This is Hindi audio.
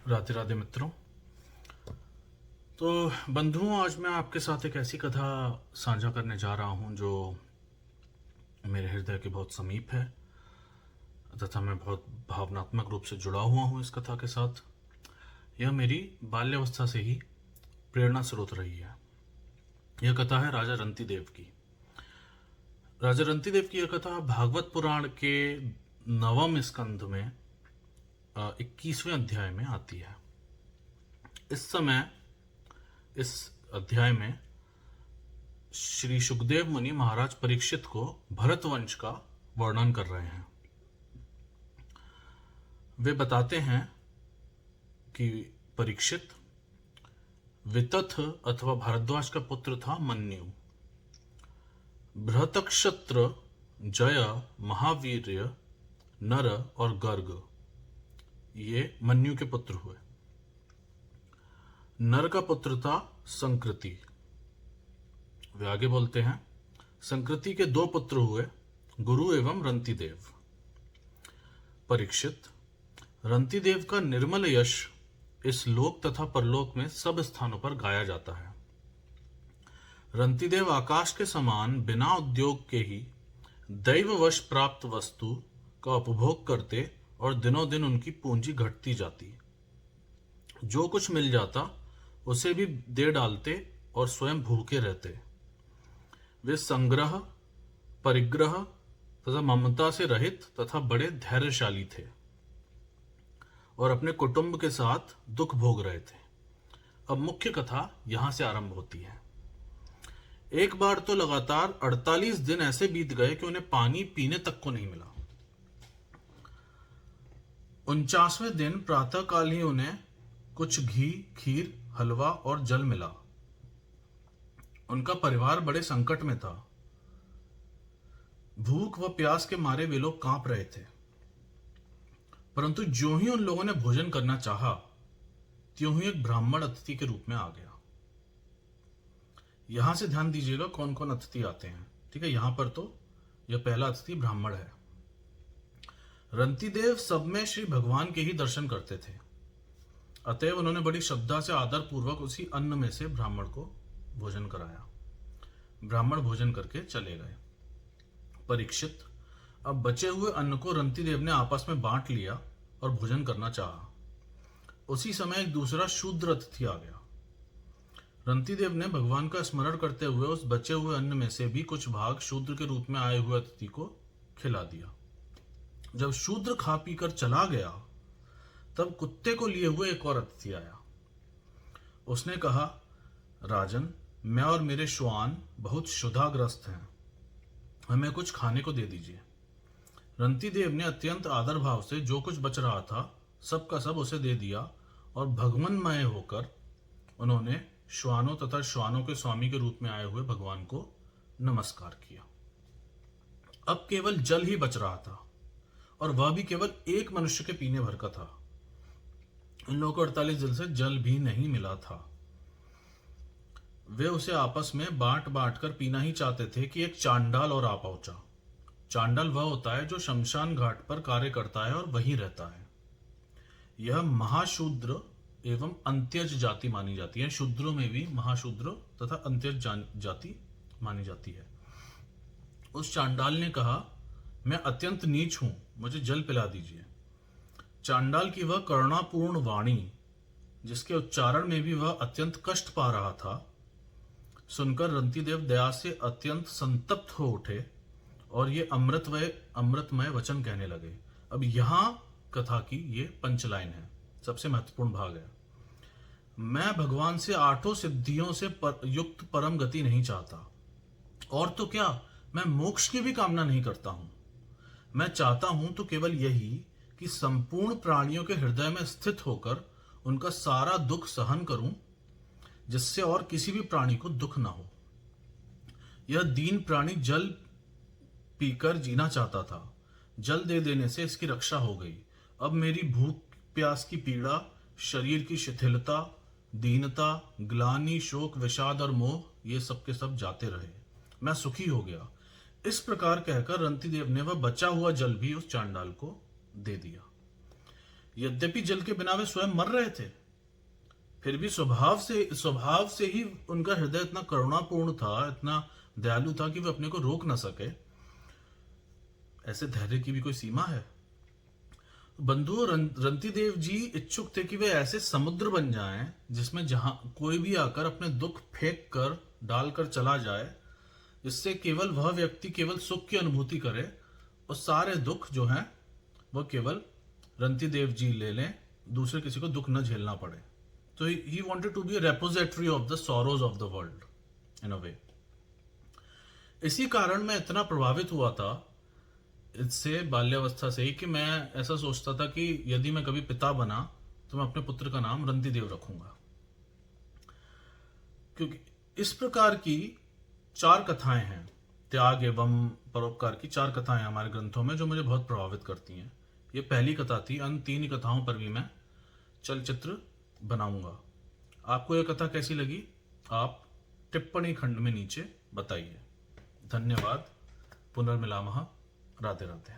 राधे राधे मित्रों। तो बंधुओं, आज मैं आपके साथ एक ऐसी कथा साझा करने जा रहा हूं जो मेरे हृदय के बहुत समीप है तथा मैं बहुत भावनात्मक रूप से जुड़ा हुआ हूं इस कथा के साथ। यह मेरी बाल्यावस्था से ही प्रेरणा स्रोत रही है। यह कथा है राजा रंती देव की। राजा रंती देव की यह कथा भागवत पुराण के नवम स्कंध में 21वें अध्याय में आती है। इस समय इस अध्याय में श्री सुखदेव मुनि महाराज परीक्षित को भरत वंश का वर्णन कर रहे हैं। वे बताते हैं कि परीक्षित वितथ अथवा भारद्वाज का पुत्र था मन्यु। बृहतक्षत्र, जय, महावीर्य, नर और गर्ग ये मन्यु के पुत्र हुए। नर का पुत्र था संकृति। वे आगे बोलते हैं, संकृति के दो पुत्र हुए, गुरु एवं रंतिदेव। परीक्षित, रंतिदेव का निर्मल यश इस लोक तथा परलोक में सब स्थानों पर गाया जाता है। रंतिदेव आकाश के समान बिना उद्योग के ही दैववश प्राप्त वस्तु का उपभोग करते और दिनों दिन उनकी पूंजी घटती जाती। जो कुछ मिल जाता उसे भी दे डालते और स्वयं भूखे रहते। वे संग्रह, परिग्रह तथा ममता से रहित तथा बड़े धैर्यशाली थे और अपने कुटुंब के साथ दुख भोग रहे थे। अब मुख्य कथा यहां से आरंभ होती है। एक बार तो लगातार 48 दिन ऐसे बीत गए कि उन्हें पानी पीने तक को नहीं मिला। 49वें दिन प्रातःकाल ही उन्हें कुछ घी, खीर, हलवा और जल मिला। उनका परिवार बड़े संकट में था। भूख व प्यास के मारे वे लोग कांप रहे थे। परंतु जो ही उन लोगों ने भोजन करना चाहा, त्यों ही एक ब्राह्मण अतिथि के रूप में आ गया। यहां से ध्यान दीजिएगा कौन कौन अतिथि आते हैं। ठीक है, यहां पर तो यह पहला अतिथि ब्राह्मण है। रंतिदेव सब में श्री भगवान के ही दर्शन करते थे, अतएव उन्होंने बड़ी श्रद्धा से आदर पूर्वक उसी अन्न में से ब्राह्मण को भोजन कराया। ब्राह्मण भोजन करके चले गए। परीक्षित, अब बचे हुए अन्न को रंतिदेव ने आपस में बांट लिया और भोजन करना चाहा। उसी समय एक दूसरा शूद्र अतिथि आ गया। रंतिदेव ने भगवान का स्मरण करते हुए उस बचे हुए अन्न में से भी कुछ भाग शूद्र के रूप में आए हुए अतिथि को खिला दिया। जब शूद्र खा पीकर चला गया, तब कुत्ते को लिए हुए एक और अतिथि आया। उसने कहा, राजन, मैं और मेरे श्वान बहुत क्षुधाग्रस्त हैं, हमें कुछ खाने को दे दीजिए। रंतिदेव ने अत्यंत आदर भाव से जो कुछ बच रहा था सब का सब उसे दे दिया और भगवन्मय होकर उन्होंने श्वानों तथा श्वानों के स्वामी के रूप में आए हुए भगवान को नमस्कार किया। अब केवल जल ही बच रहा था और वह भी केवल एक मनुष्य के पीने भर का था। इन लोगों को 48 दिन से जल भी नहीं मिला था। वे उसे आपस में बांट बांट कर पीना ही चाहते थे कि एक चांडाल और आ पहुंचा। चांडाल वह होता है जो शमशान घाट पर कार्य करता है और वहीं रहता है। यह महाशूद्र एवं अंत्यज जाति मानी जाती है। शूद्रों में भी महाशूद्र तथा अंत्यज जाति मानी जाती है। उस चांडाल ने कहा, मैं अत्यंत नीच हूं, मुझे जल पिला दीजिए। चांडाल की वह करुणापूर्ण वाणी, जिसके उच्चारण में भी वह अत्यंत कष्ट पा रहा था, सुनकर रंतिदेव दया से अत्यंत संतप्त हो उठे और ये अमृतमय वचन कहने लगे। अब यहां कथा की ये पंचलाइन है, सबसे महत्वपूर्ण भाग है। मैं भगवान से 8 सिद्धियों से युक्त परम गति नहीं चाहता, और तो क्या, मैं मोक्ष की भी कामना नहीं करता हूं। मैं चाहता हूं तो केवल यही कि संपूर्ण प्राणियों के हृदय में स्थित होकर उनका सारा दुख सहन करूं, जिससे और किसी भी प्राणी को दुख ना हो। यह दीन प्राणी जल पीकर जीना चाहता था। जल दे देने से इसकी रक्षा हो गई। अब मेरी भूख प्यास की पीड़ा, शरीर की शिथिलता, दीनता, ग्लानि, शोक, विषाद और मोह, ये सब के सब जाते रहे। मैं सुखी हो गया। इस प्रकार कहकर रंतिदेव ने वह बचा हुआ जल भी उस चांडाल को दे दिया। यद्यपि जल के बिना वे स्वयं मर रहे थे, फिर भी स्वभाव से ही उनका हृदय इतना करुणापूर्ण था, इतना दयालु था कि वे अपने को रोक न सके। ऐसे धैर्य की भी कोई सीमा है। बंधु रंती देव जी इच्छुक थे कि वे ऐसे समुद्र बन जाएं जिसमें जहां कोई भी आकर अपने दुख फेंक कर डालकर चला जाए, जिससे केवल वह व्यक्ति केवल सुख की अनुभूति करे और सारे दुख जो हैं वह केवल रंती देव जी ले लें, दूसरे किसी को दुख न झेलना पड़े। तो he wanted to be a repository of the sorrows of the world in a way. इसी कारण मैं इतना प्रभावित हुआ था इससे बाल्यावस्था से ही कि मैं ऐसा सोचता था कि यदि मैं कभी पिता बना तो मैं अपने पुत्र का नाम रंती देव रखूंगा, क्योंकि इस प्रकार की 4 कथाएं हैं, त्याग एवं परोपकार की 4 कथाएं हमारे ग्रंथों में जो मुझे बहुत प्रभावित करती हैं। ये पहली कथा थी। अन्य 3 कथाओं पर भी मैं चलचित्र बनाऊंगा। आपको यह कथा कैसी लगी, आप टिप्पणी खंड में नीचे बताइए। धन्यवाद। पुनर्मिलामः। राधे राधे।